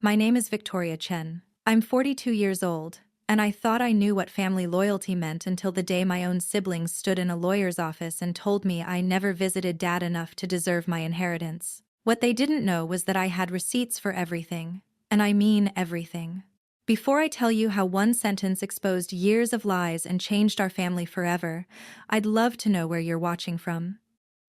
My name is Victoria Chen. I'm 42 years old, and I thought I knew what family loyalty meant until the day my own siblings stood in a lawyer's office and told me I never visited dad enough to deserve my inheritance. What they didn't know was that I had receipts for everything, and I mean everything. Before I tell you how one sentence exposed years of lies and changed our family forever, I'd love to know where you're watching from.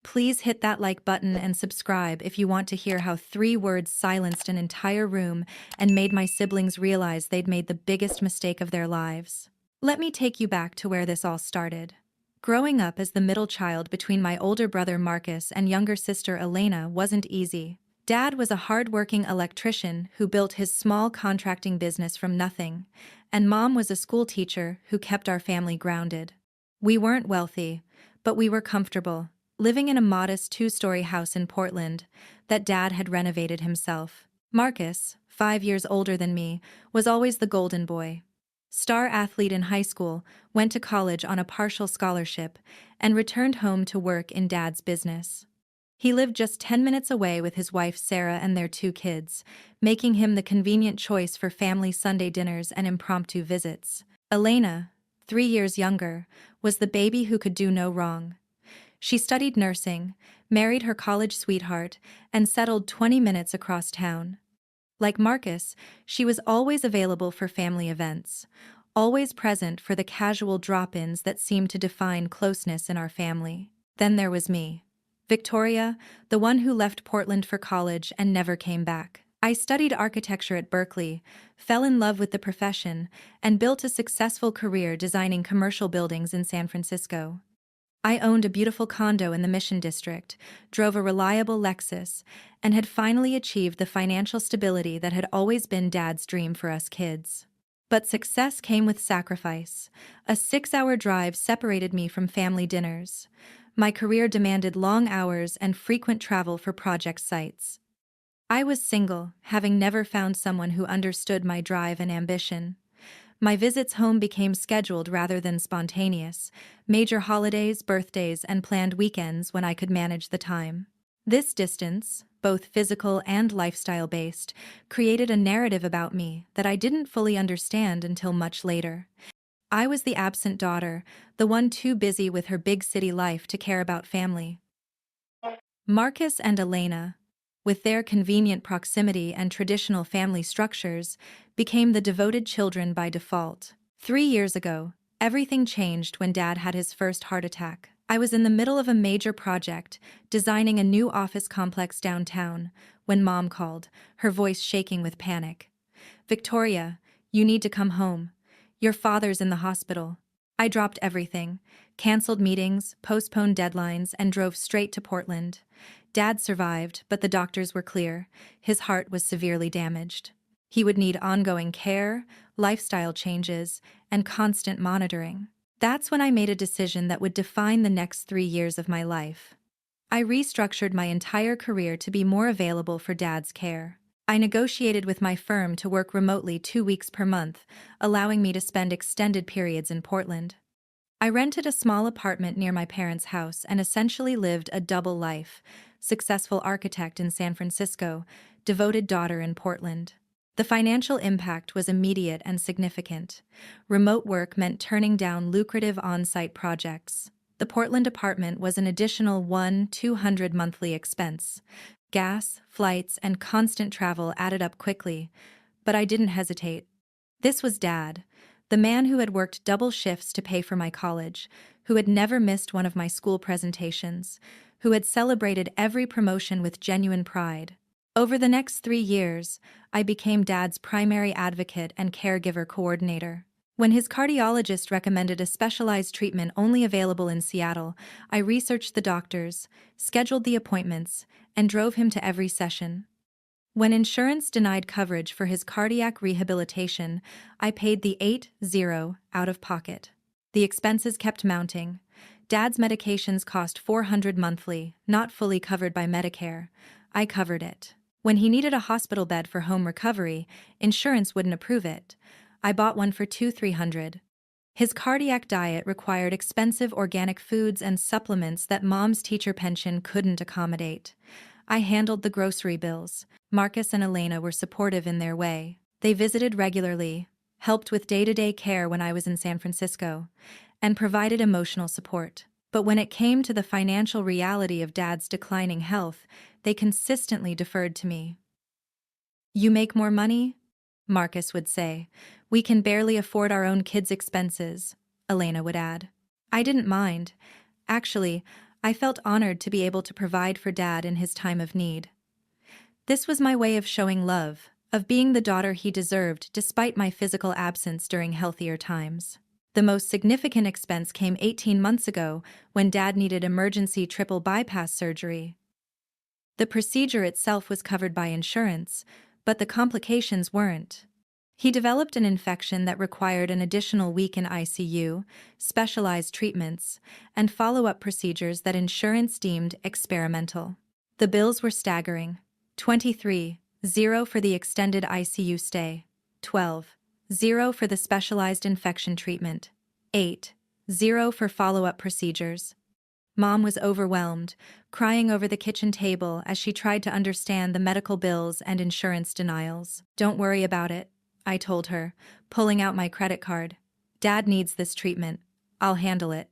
Please hit that like button and subscribe if you want to hear how 3 words silenced an entire room and made my siblings realize they'd made the biggest mistake of their lives. Let me take you back to where this all started. Growing up as the middle child between my older brother Marcus and younger sister Elena wasn't easy. Dad was a hard-working electrician who built his small contracting business from nothing, and Mom was a school teacher who kept our family grounded. We weren't wealthy, but we were comfortable, living in a modest 2-story house in Portland that Dad had renovated himself. Marcus, 5 years older than me, was always the golden boy. Star athlete in high school, went to college on a partial scholarship, and returned home to work in Dad's business. He lived just 10 minutes away with his wife Sarah and their 2 kids, making him the convenient choice for family Sunday dinners and impromptu visits. Elena, 3 years younger, was the baby who could do no wrong. She studied nursing, married her college sweetheart, and settled 20 minutes across town. Like Marcus, she was always available for family events, always present for the casual drop-ins that seemed to define closeness in our family. Then there was me, Victoria, the one who left Portland for college and never came back. I studied architecture at Berkeley, fell in love with the profession, and built a successful career designing commercial buildings in San Francisco. I owned a beautiful condo in the Mission District, drove a reliable Lexus, and had finally achieved the financial stability that had always been Dad's dream for us kids. But success came with sacrifice. A 6-hour drive separated me from family dinners. My career demanded long hours and frequent travel for project sites. I was single, having never found someone who understood my drive and ambition. My visits home became scheduled rather than spontaneous, major holidays, birthdays, and planned weekends when I could manage the time. This distance, both physical and lifestyle-based, created a narrative about me that I didn't fully understand until much later. I was the absent daughter, the one too busy with her big city life to care about family. Marcus and Elena, with their convenient proximity and traditional family structures, became the devoted children by default. 3 years ago, everything changed when Dad had his first heart attack. I was in the middle of a major project, designing a new office complex downtown, when Mom called, her voice shaking with panic. "Victoria, you need to come home. Your father's in the hospital." I dropped everything, canceled meetings, postponed deadlines, and drove straight to Portland. Dad survived, but the doctors were clear. His heart was severely damaged. He would need ongoing care, lifestyle changes, and constant monitoring. That's when I made a decision that would define the next 3 years of my life. I restructured my entire career to be more available for Dad's care. I negotiated with my firm to work remotely 2 weeks per month, allowing me to spend extended periods in Portland. I rented a small apartment near my parents' house and essentially lived a double life: successful architect in San Francisco, devoted daughter in Portland. The financial impact was immediate and significant. Remote work meant turning down lucrative on-site projects. The Portland apartment was an additional $1,200 monthly expense. Gas, flights, and constant travel added up quickly, but I didn't hesitate. This was Dad, the man who had worked double shifts to pay for my college, who had never missed one of my school presentations, who had celebrated every promotion with genuine pride. Over the next 3 years, I became Dad's primary advocate and caregiver coordinator. When his cardiologist recommended a specialized treatment only available in Seattle, I researched the doctors, scheduled the appointments, and drove him to every session. When insurance denied coverage for his cardiac rehabilitation, I paid the 8-0 out of pocket. The expenses kept mounting. Dad's medications cost $400 monthly, not fully covered by Medicare. I covered it. When he needed a hospital bed for home recovery, insurance wouldn't approve it. I bought one for $200-300. His cardiac diet required expensive organic foods and supplements that Mom's teacher pension couldn't accommodate. I handled the grocery bills, Marcus and Elena were supportive in their way. They visited regularly, helped with day-to-day care when I was in San Francisco, and provided emotional support. But when it came to the financial reality of Dad's declining health, they consistently deferred to me. "You make more money?" Marcus would say. "We can barely afford our own kids' expenses," Elena would add. I didn't mind. Actually, I felt honored to be able to provide for Dad in his time of need. This was my way of showing love, of being the daughter he deserved despite my physical absence during healthier times. The most significant expense came 18 months ago when Dad needed emergency triple bypass surgery. The procedure itself was covered by insurance, but the complications weren't. He developed an infection that required an additional week in ICU, specialized treatments, and follow-up procedures that insurance deemed experimental. The bills were staggering. 23,000 for the extended ICU stay, 12,000 for the specialized infection treatment, 8,000 for follow-up procedures. Mom was overwhelmed, crying over the kitchen table as she tried to understand the medical bills and insurance denials. "Don't worry about it," I told her, pulling out my credit card. "Dad needs this treatment. I'll handle it."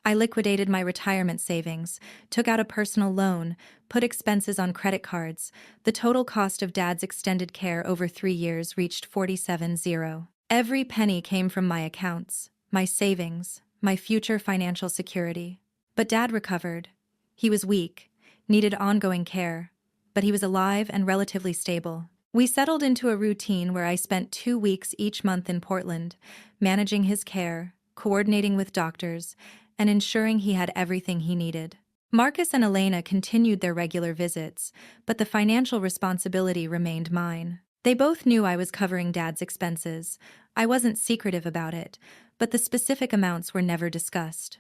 I liquidated my retirement savings, took out a personal loan, put expenses on credit cards. The total cost of Dad's extended care over 3 years reached 47,000. Every penny came from my accounts, my savings, my future financial security. But Dad recovered. He was weak, needed ongoing care, but he was alive and relatively stable. We settled into a routine where I spent 2 weeks each month in Portland, managing his care, coordinating with doctors, and ensuring he had everything he needed. Marcus and Elena continued their regular visits, but the financial responsibility remained mine. They both knew I was covering Dad's expenses. I wasn't secretive about it, but the specific amounts were never discussed.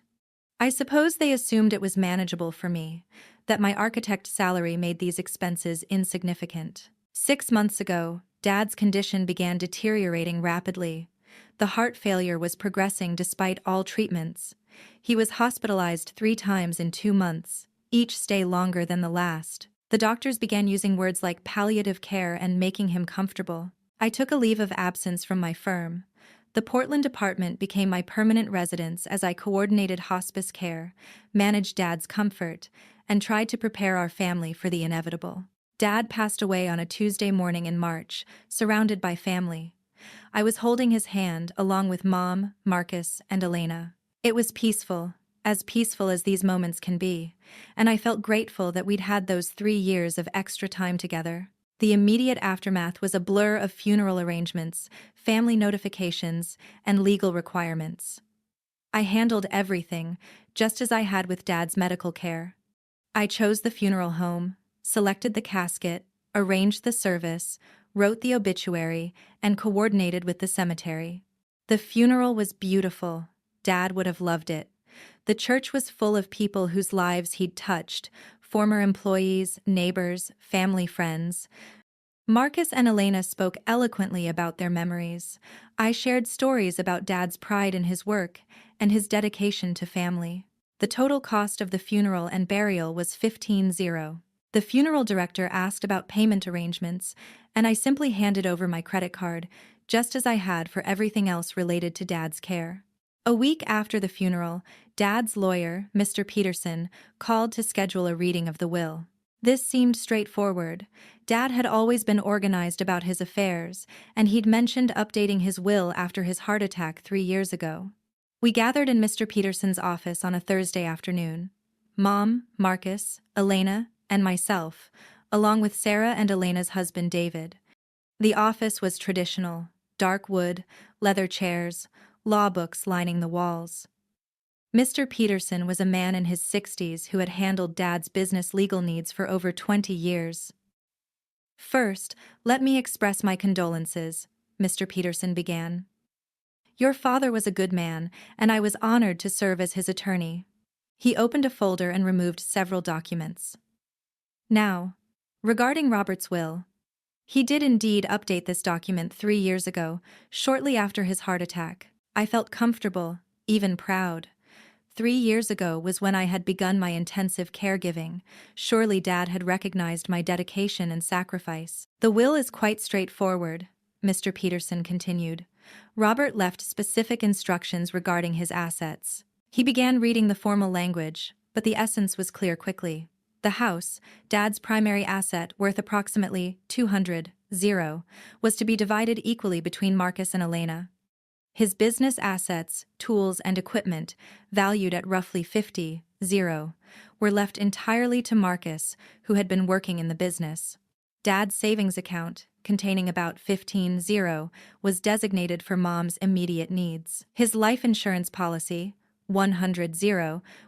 I suppose they assumed it was manageable for me, that my architect salary made these expenses insignificant. 6 months ago, Dad's condition began deteriorating rapidly. The heart failure was progressing despite all treatments. He was hospitalized 3 times in 2 months, each stay longer than the last. The doctors began using words like palliative care and making him comfortable. I took a leave of absence from my firm. The Portland department became my permanent residence as I coordinated hospice care, managed Dad's comfort, and tried to prepare our family for the inevitable. Dad passed away on a Tuesday morning in March, surrounded by family. I was holding his hand along with Mom, Marcus, and Elena. It was peaceful as these moments can be, and I felt grateful that we'd had those 3 years of extra time together. The immediate aftermath was a blur of funeral arrangements, family notifications, and legal requirements. I handled everything, just as I had with Dad's medical care. I chose the funeral home, selected the casket, arranged the service, wrote the obituary, and coordinated with the cemetery. The funeral was beautiful. Dad would have loved it. The church was full of people whose lives he'd touched, former employees, neighbors, family friends. Marcus and Elena spoke eloquently about their memories. I shared stories about Dad's pride in his work and his dedication to family. The total cost of the funeral and burial was 15,000. The funeral director asked about payment arrangements, and I simply handed over my credit card, just as I had for everything else related to Dad's care. A week after the funeral, Dad's lawyer, Mr. Peterson, called to schedule a reading of the will. This seemed straightforward. Dad had always been organized about his affairs, and he'd mentioned updating his will after his heart attack 3 years ago. We gathered in Mr. Peterson's office on a Thursday afternoon. Mom, Marcus, Elena, and myself, along with Sarah and Elena's husband David. The office was traditional: dark wood, leather chairs, law books lining the walls. Mr. Peterson was a man in his 60s who had handled Dad's business legal needs for over 20 years. "First, let me express my condolences," Mr. Peterson began. "Your father was a good man, and I was honored to serve as his attorney." He opened a folder and removed several documents. "Now, regarding Robert's will, he did indeed update this document 3 years ago, shortly after his heart attack. I felt comfortable, even proud. 3 years ago was when I had begun my intensive caregiving. Surely Dad had recognized my dedication and sacrifice. The will is quite straightforward, Mr. Peterson continued. Robert left specific instructions regarding his assets. He began reading the formal language, but the essence was clear quickly. The house, Dad's primary asset worth approximately 200, was to be divided equally between Marcus and Elena. His business assets, tools, and equipment, valued at roughly 50, were left entirely to Marcus, who had been working in the business. Dad's savings account, containing about 15, was designated for Mom's immediate needs. His life insurance policy, 100,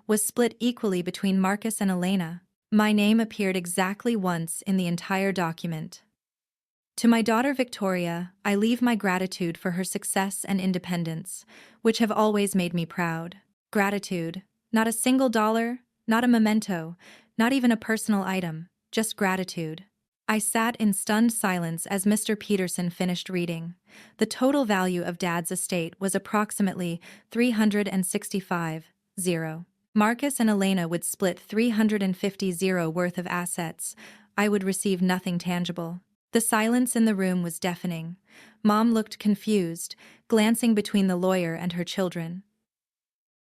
was split equally between Marcus and Elena. My name appeared exactly once in the entire document. To my daughter Victoria, I leave my gratitude for her success and independence, which have always made me proud. Gratitude. Not a single dollar, not a memento, not even a personal item, just gratitude. I sat in stunned silence as Mr. Peterson finished reading. The total value of Dad's estate was approximately 365, Marcus and Elena would split 350 worth of assets. I would receive nothing tangible. The silence in the room was deafening. Mom looked confused, glancing between the lawyer and her children.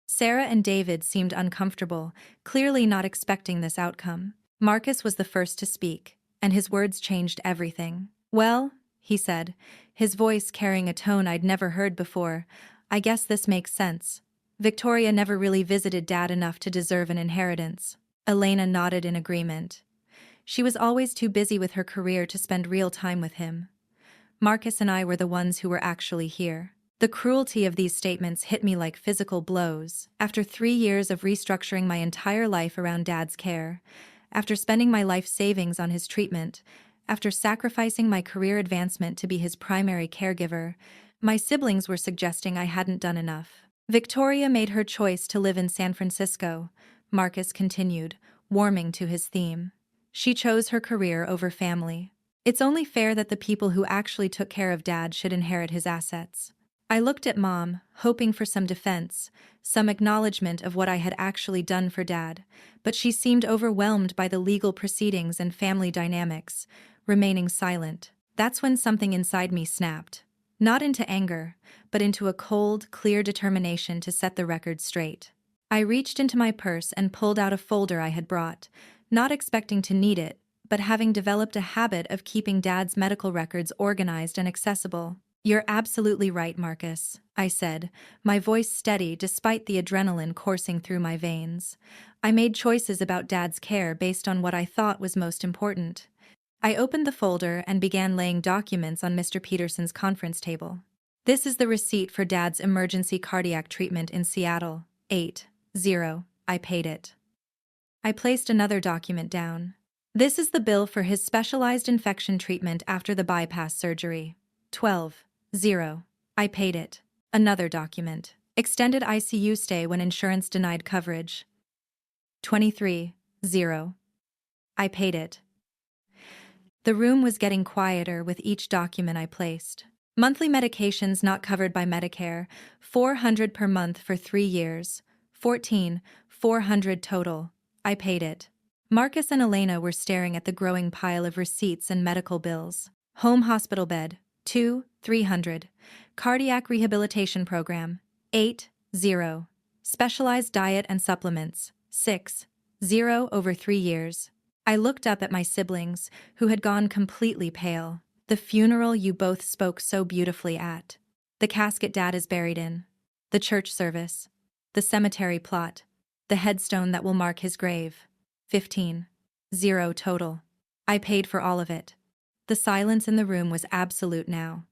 Sarah and David seemed uncomfortable, clearly not expecting this outcome. Marcus was the first to speak, and his words changed everything. "Well," he said, his voice carrying a tone I'd never heard before, "I guess this makes sense. Victoria never really visited Dad enough to deserve an inheritance." Elena nodded in agreement. She was always too busy with her career to spend real time with him. Marcus and I were the ones who were actually here. The cruelty of these statements hit me like physical blows. After 3 years of restructuring my entire life around Dad's care, after spending my life savings on his treatment, after sacrificing my career advancement to be his primary caregiver, my siblings were suggesting I hadn't done enough. Victoria made her choice to live in San Francisco, Marcus continued, warming to his theme. She chose her career over family. It's only fair that the people who actually took care of Dad should inherit his assets. I looked at Mom, hoping for some defense, some acknowledgement of what I had actually done for Dad, but she seemed overwhelmed by the legal proceedings and family dynamics, remaining silent. That's when something inside me snapped. Not into anger, but into a cold, clear determination to set the record straight. I reached into my purse and pulled out a folder I had brought, not expecting to need it, but having developed a habit of keeping Dad's medical records organized and accessible. "You're absolutely right, Marcus," I said, my voice steady despite the adrenaline coursing through my veins. I made choices about Dad's care based on what I thought was most important. I opened the folder and began laying documents on Mr. Peterson's conference table. "This is the receipt for Dad's emergency cardiac treatment in Seattle, 8-0. I paid it." I placed another document down. "This is the bill for his specialized infection treatment after the bypass surgery, 12-0. I paid it." Another document. "Extended ICU stay when insurance denied coverage, 23-0. I paid it." The room was getting quieter with each document I placed. "Monthly medications not covered by Medicare, $400 per month for 3 years, 14,400 total. I paid it." Marcus and Elena were staring at the growing pile of receipts and medical bills. "Home hospital bed, 2,300. Cardiac rehabilitation program, 8-0. Specialized diet and supplements, 6-0 over 3 years. I looked up at my siblings, who had gone completely pale. "The funeral you both spoke so beautifully at. The casket Dad is buried in. The church service. The cemetery plot. The headstone that will mark his grave. 15-0 total. I paid for all of it." The silence in the room was absolute now.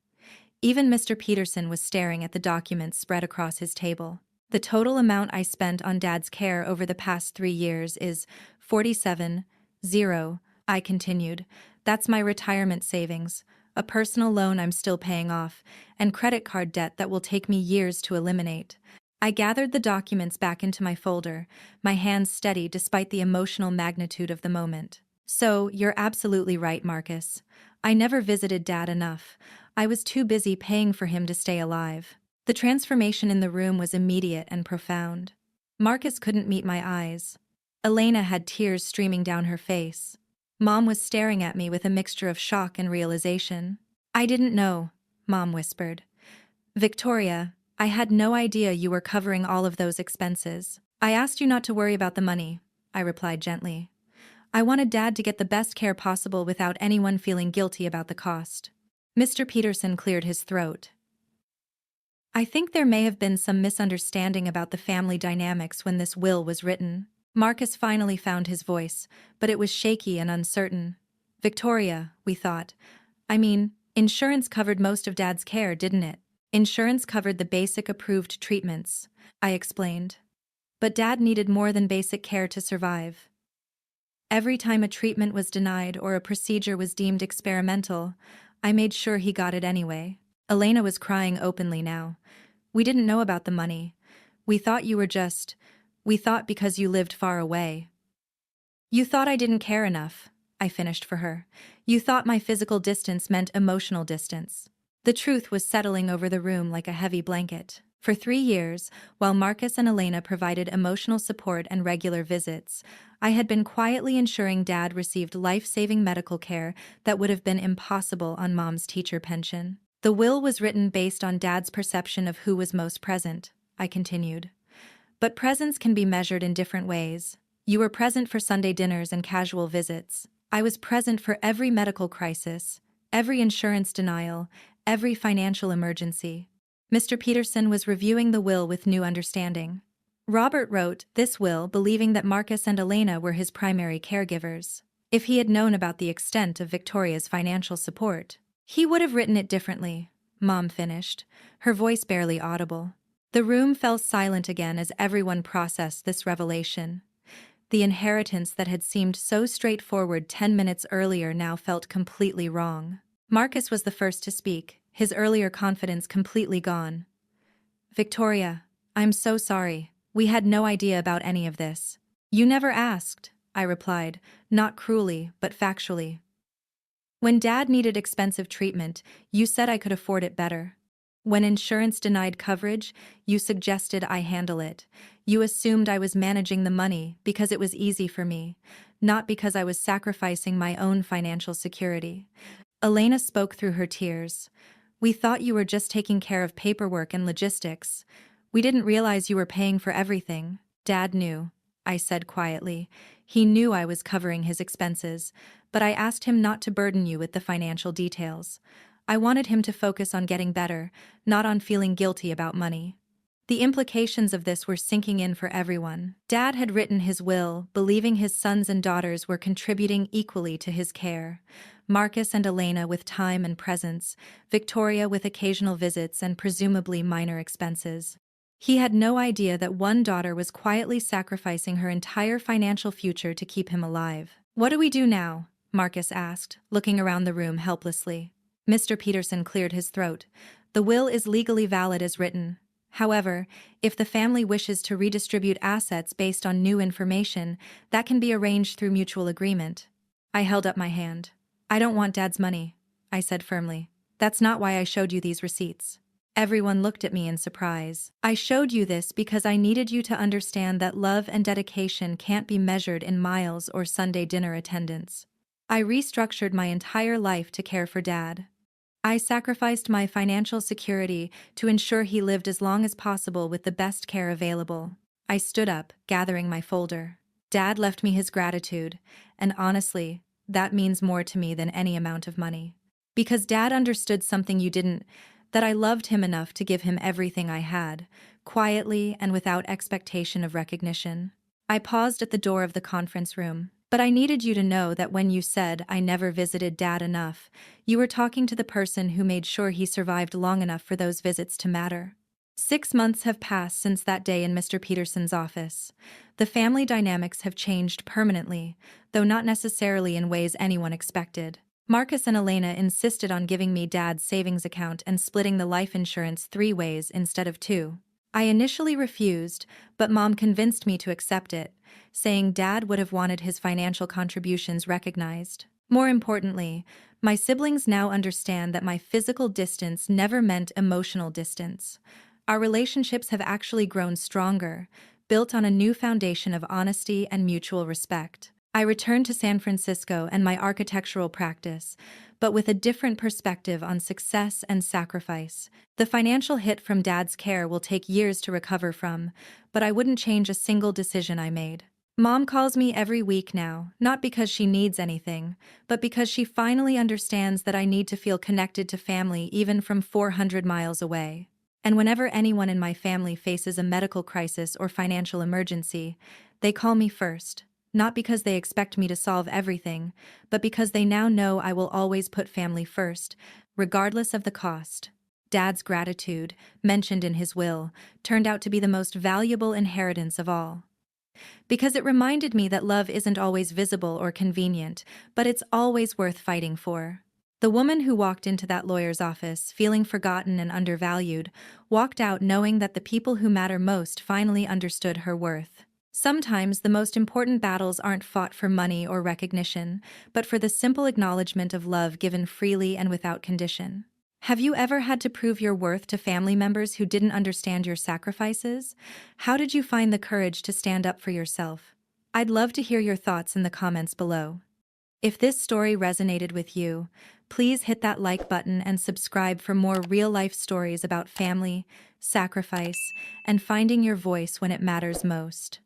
Even Mr. Peterson was staring at the documents spread across his table. "The total amount I spent on Dad's care over the past 3 years is 47-0, I continued. "That's my retirement savings, a personal loan I'm still paying off, and credit card debt that will take me years to eliminate." I gathered the documents back into my folder, my hands steady despite the emotional magnitude of the moment. "So, you're absolutely right, Marcus. I never visited Dad enough. I was too busy paying for him to stay alive." The transformation in the room was immediate and profound. Marcus couldn't meet my eyes. Elena had tears streaming down her face. Mom was staring at me with a mixture of shock and realization. I didn't know, Mom whispered. Victoria, I had no idea you were covering all of those expenses. I asked you not to worry about the money, I replied gently. I wanted Dad to get the best care possible without anyone feeling guilty about the cost. Mr. Peterson cleared his throat. I think there may have been some misunderstanding about the family dynamics when this will was written. Marcus finally found his voice, but it was shaky and uncertain. Victoria, we thought. I mean, insurance covered most of Dad's care, didn't it? Insurance covered the basic approved treatments, I explained. But Dad needed more than basic care to survive. Every time a treatment was denied or a procedure was deemed experimental, I made sure he got it anyway. Elena was crying openly now. We didn't know about the money. We thought because you lived far away. You thought I didn't care enough, I finished for her. You thought my physical distance meant emotional distance. The truth was settling over the room like a heavy blanket. For 3 years, while Marcus and Elena provided emotional support and regular visits, I had been quietly ensuring Dad received life-saving medical care that would have been impossible on Mom's teacher pension. The will was written based on Dad's perception of who was most present, I continued. But presence can be measured in different ways. You were present for Sunday dinners and casual visits. I was present for every medical crisis, every insurance denial, every financial emergency. Mr. Peterson was reviewing the will with new understanding. Robert wrote this will believing that Marcus and Elena were his primary caregivers. If he had known about the extent of Victoria's financial support, he would have written it differently, Mom finished, her voice barely audible. The room fell silent again as everyone processed this revelation. The inheritance that had seemed so straightforward 10 minutes earlier now felt completely wrong. Marcus was the first to speak, his earlier confidence completely gone. Victoria, I'm so sorry. We had no idea about any of this. You never asked, I replied, not cruelly, but factually. When Dad needed expensive treatment, you said I could afford it better. When insurance denied coverage, you suggested I handle it. You assumed I was managing the money because it was easy for me, not because I was sacrificing my own financial security. Elena spoke through her tears. We thought you were just taking care of paperwork and logistics. We didn't realize you were paying for everything. Dad knew, I said quietly. He knew I was covering his expenses, but I asked him not to burden you with the financial details. I wanted him to focus on getting better, not on feeling guilty about money. The implications of this were sinking in for everyone. Dad had written his will, believing his sons and daughters were contributing equally to his care. Marcus and Elena with time and presence, Victoria with occasional visits and presumably minor expenses. He had no idea that one daughter was quietly sacrificing her entire financial future to keep him alive. What do we do now? Marcus asked, looking around the room helplessly. Mr. Peterson cleared his throat. The will is legally valid as written. However, if the family wishes to redistribute assets based on new information, that can be arranged through mutual agreement. I held up my hand. I don't want Dad's money, I said firmly. That's not why I showed you these receipts. Everyone looked at me in surprise. I showed you this because I needed you to understand that love and dedication can't be measured in miles or Sunday dinner attendance. I restructured my entire life to care for Dad. I sacrificed my financial security to ensure he lived as long as possible with the best care available. I stood up, gathering my folder. Dad left me his gratitude, and honestly, that means more to me than any amount of money. Because Dad understood something you didn't, that I loved him enough to give him everything I had, quietly and without expectation of recognition. I paused at the door of the conference room. But I needed you to know that when you said I never visited Dad enough, you were talking to the person who made sure he survived long enough for those visits to matter. 6 months have passed since that day in Mr. Peterson's office. The family dynamics have changed permanently, though not necessarily in ways anyone expected. Marcus and Elena insisted on giving me Dad's savings account and splitting the life insurance 3 ways instead of 2. I initially refused, but Mom convinced me to accept it, saying Dad would have wanted his financial contributions recognized. More importantly, my siblings now understand that my physical distance never meant emotional distance. Our relationships have actually grown stronger, built on a new foundation of honesty and mutual respect. I returned to San Francisco and my architectural practice, but with a different perspective on success and sacrifice. The financial hit from Dad's care will take years to recover from, but I wouldn't change a single decision I made. Mom calls me every week now, not because she needs anything, but because she finally understands that I need to feel connected to family even from 400 miles away. And whenever anyone in my family faces a medical crisis or financial emergency, they call me first. Not because they expect me to solve everything, but because they now know I will always put family first, regardless of the cost. Dad's gratitude, mentioned in his will, turned out to be the most valuable inheritance of all. Because it reminded me that love isn't always visible or convenient, but it's always worth fighting for. The woman who walked into that lawyer's office, feeling forgotten and undervalued, walked out knowing that the people who matter most finally understood her worth. Sometimes the most important battles aren't fought for money or recognition, but for the simple acknowledgement of love given freely and without condition. Have you ever had to prove your worth to family members who didn't understand your sacrifices? How did you find the courage to stand up for yourself? I'd love to hear your thoughts in the comments below. If this story resonated with you, please hit that like button and subscribe for more real-life stories about family, sacrifice, and finding your voice when it matters most.